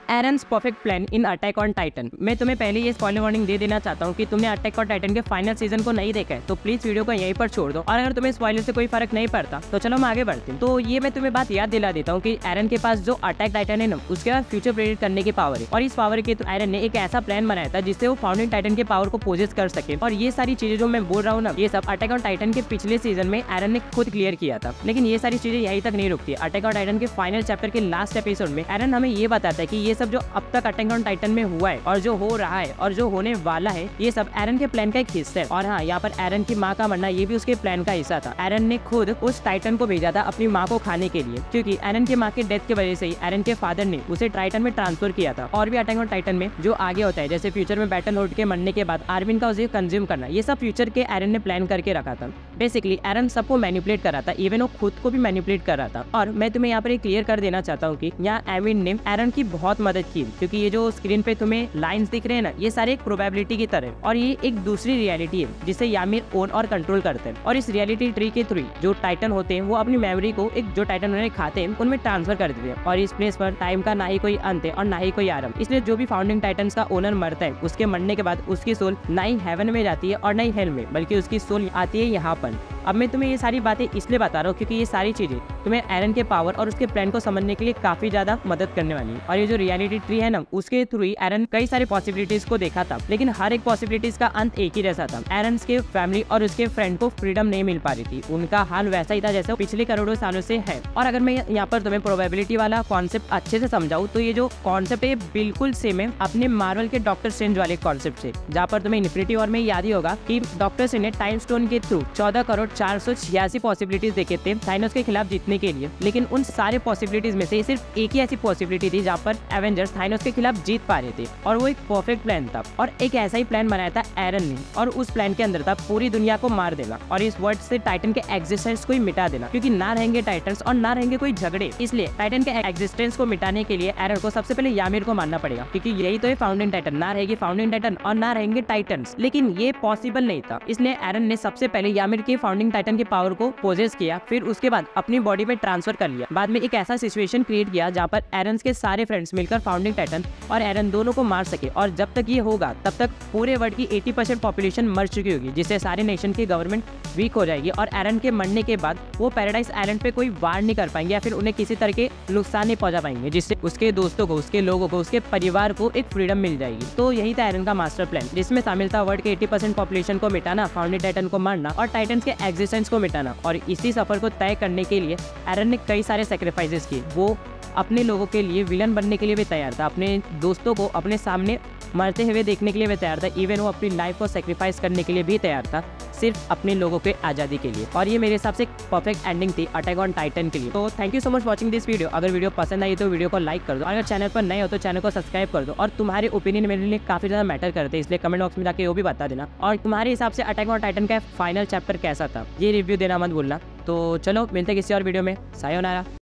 Aaron's perfect plan in attack on Titan. मैं तुम्हें पहले ये स्पॉइलर वार्निंग दे देना चाहता हूँ कि तुमने अटैक ऑन टाइटन के फाइनल सीजन को नहीं देखा है तो प्लीज वीडियो को यहीं पर छोड़ दो, और अगर तुम्हें स्पॉइलर से कोई फर्क नहीं पड़ता तो चलो मैं आगे बढ़ती हूँ। तो ये मैं तुम्हें बात याद दिला देता हूँ कि एरन के पास जो अटैक टाइटन है ना, उसके बाद फ्यूचर प्रेडिक्ट करने की पावर है, और इस पावर के एरन ने एक ऐसा प्लान बनाया था जिससे वो फाउंडिंग टाइटन के पावर को पोजेस कर सके। और ये सारी चीजें जो मैं बोल रहा हूँ ना, ये सब अटैक ऑन टाइटन के पिछले सीजन में एरन ने खुद क्लियर किया था। लेकिन ये सारी चीजें यहीं तक नहीं रुकती। अटैक ऑन टाइटन के फाइनल चैप्टर के लास्ट एपिसोड में एरन हमें ये बताता है कि ये सब जो अब तक अटैक ऑन टाइटन में हुआ है और जो हो रहा है और जो होने वाला है, ये सब एरन के प्लान का एक हिस्सा है। और हाँ, यहाँ पर एरन की माँ का मरना ये भी उसके प्लान का हिस्सा था। एरन ने खुद उस टाइटन को भेजा था अपनी माँ को खाने के लिए, क्योंकि एरन की माँ के डेथ की वजह से ही एरन के फादर ने उसे टाइटन में ट्रांसफर किया था। और भी अटैक ऑन टाइटन में जो आगे होता है, जैसे फ्यूचर में बैटल होल्ड के मरने के बाद आर्मिन का उसे कंज्यूम करना, ये सब फ्यूचर के एरन ने प्लान करके रखा था। बेसिकली एरन सबको मैनिपुलेट कर रहा था, इवन वो खुद को भी मैनिपुलेट कर रहा था। और मैं तुम्हें यहाँ पर क्लियर कर देना चाहता हूँ कि यहाँ एमिन ने एरन की बहुत मदद की, क्योंकि ये जो स्क्रीन पे तुम्हें लाइंस दिख रहे हैं ना, ये सारे एक प्रोबेबिलिटी की तरह, और ये एक दूसरी रियलिटी है जिसे यामिर ओन और कंट्रोल करते हैं। और इस रियलिटी ट्री के थ्रू जो टाइटन होते हैं वो अपनी मेमोरी को एक जो टाइटन उन्हें खाते हैं उनमें ट्रांसफर कर देते हैं। और इस प्लेस पर टाइम का ना ही कोई अंत है और ना ही कोई आरंभ, इसलिए जो भी फाउंडिंग टाइटन्स का ओनर मरता है, उसके मरने के बाद उसकी सोल ना ही हेवन में जाती है और ना ही हेल में, बल्कि उसकी सोल आती है यहाँ पर। अब मैं तुम्हें ये सारी बातें इसलिए बता रहा हूँ क्योंकि ये सारी चीजें तुम्हें एरन के पावर और उसके प्लान को समझने के लिए काफी ज्यादा मदद करने वाली है। और ये जो रियलिटी ट्री है ना, उसके थ्रू ही एरन कई सारी पॉसिबिलिटीज को देखा था, लेकिन हर एक पॉसिबिलिटीज का अंत एक ही जैसा था। एरन के फैमिली और उसके फ्रेंड को फ्रीडम नहीं मिल पा रही थी, उनका हाल वैसा ही था जैसे पिछले करोड़ों सालों से है। और अगर मैं यहाँ पर तुम्हें प्रोबेबिलिटी वाला कॉन्सेप्ट अच्छे से समझाऊँ तो ये जो कॉन्सेप्ट है बिल्कुल सेम है अपने मार्वल के डॉक्टर स्ट्रेंज वाले कॉन्सेप्ट से, जहाँ पर तुम्हें इन्फिनिटी वॉर में याद ही होगा कि डॉक्टर स्ट्रेंज ने टाइम स्टोन के थ्रू 14,486 पॉसिबिलिटीज देखे थे थाइनोस के खिलाफ जीतने के लिए। लेकिन उन सारे पॉसिबिलिटीज में से सिर्फ एक ही ऐसी पॉसिबिलिटी थी जहाँ पर एवेंजर्स थाइनोस के खिलाफ जीत पा रहे थे, और वो एक परफेक्ट प्लान था। और एक ऐसा ही प्लान बनाया था एरन ने, और उस प्लान के अंदर था पूरी दुनिया को मार देना और इस वर्ल्ड से टाइटन के एग्जिस्टेंस को ही मिटा देना, क्योंकि ना रहेंगे टाइटन्स और ना रहेंगे कोई झगड़े। इसलिए टाइटन के एग्जिस्टेंस को मिटाने के लिए एरन को सबसे पहले यामिर को मारना पड़ेगा, क्योंकि यही तो है फाउंडिंग टाइटन। ना रहेगी फाउंडिंग टाइटन और ना रहेंगे टाइटन्स, लेकिन ये पॉसिबल नहीं था। इसलिए एरन ने सबसे पहले यामिर के फाउंडिंग टाइटन के पावर को पोजेस किया, फिर उसके बाद अपनी बॉडी में ट्रांसफर कर लिया। बाद में एक ऐसा सिचुएशन क्रिएट किया जहाँ पर एरन के सारे फ्रेंड्स मिलकर फाउंडिंग टाइटन और एरन दोनों को मार सके। और जब तक ये होगा तब तक पूरे वर्ल्ड की 80% पॉपुलेशन मर चुकी होगी, जिससे सारे नेशन की गवर्नमेंट वीक हो जाएगी। और एरन के मरने के बाद वो पैराडाइज आइलैंड पे कोई वार नहीं कर पाएंगे या फिर उन्हें किसी तरह के नुकसान नहीं पहुंचा पाएंगे, जिससे उसके दोस्तों को, उसके लोगों को, उसके परिवार को एक फ्रीडम मिल जाएगी। तो यही था एरन का मास्टर प्लान, जिसमें शामिल था वर्ल्ड के 80% पॉपुलेशन को मिटाना, फाउंडिंग टाइटन को मारना और टाइटन्स के एग्जिस्टेंस को मिटाना। और इसी सफर को तय करने के लिए एरन ने कई सारे सैक्रिफाइसेस किए। वो अपने लोगों के लिए विलन बनने के लिए भी तैयार था, अपने दोस्तों को अपने सामने मरते हुए देखने के लिए भी तैयार था, इवन वो अपनी लाइफ को सेक्रीफाइस करने के लिए भी तैयार था, सिर्फ अपने लोगों के आज़ादी के लिए। और ये मेरे हिसाब से परफेक्ट एंडिंग थी अटैक ऑन टाइटन के लिए। तो thank you so much watching this video. अगर वीडियो पसंद आई तो वीडियो को लाइक कर दो, अगर चैनल पर नए हो तो चैनल को सब्सक्राइब कर दो। और तुम्हारे ओपिनियन मेरे लिए काफ़ी ज़्यादा मैटर करते हैं, इसलिए कमेंट बॉक्स में जाके वो भी बता देना। और तुम्हारे हिसाब से अटैक ऑन टाइटन का फाइनल चैप्टर कैसा था, ये रिव्यू देना मत भूलना। तो चलो मिलते हैं किसी और वीडियो में। सायोनारा।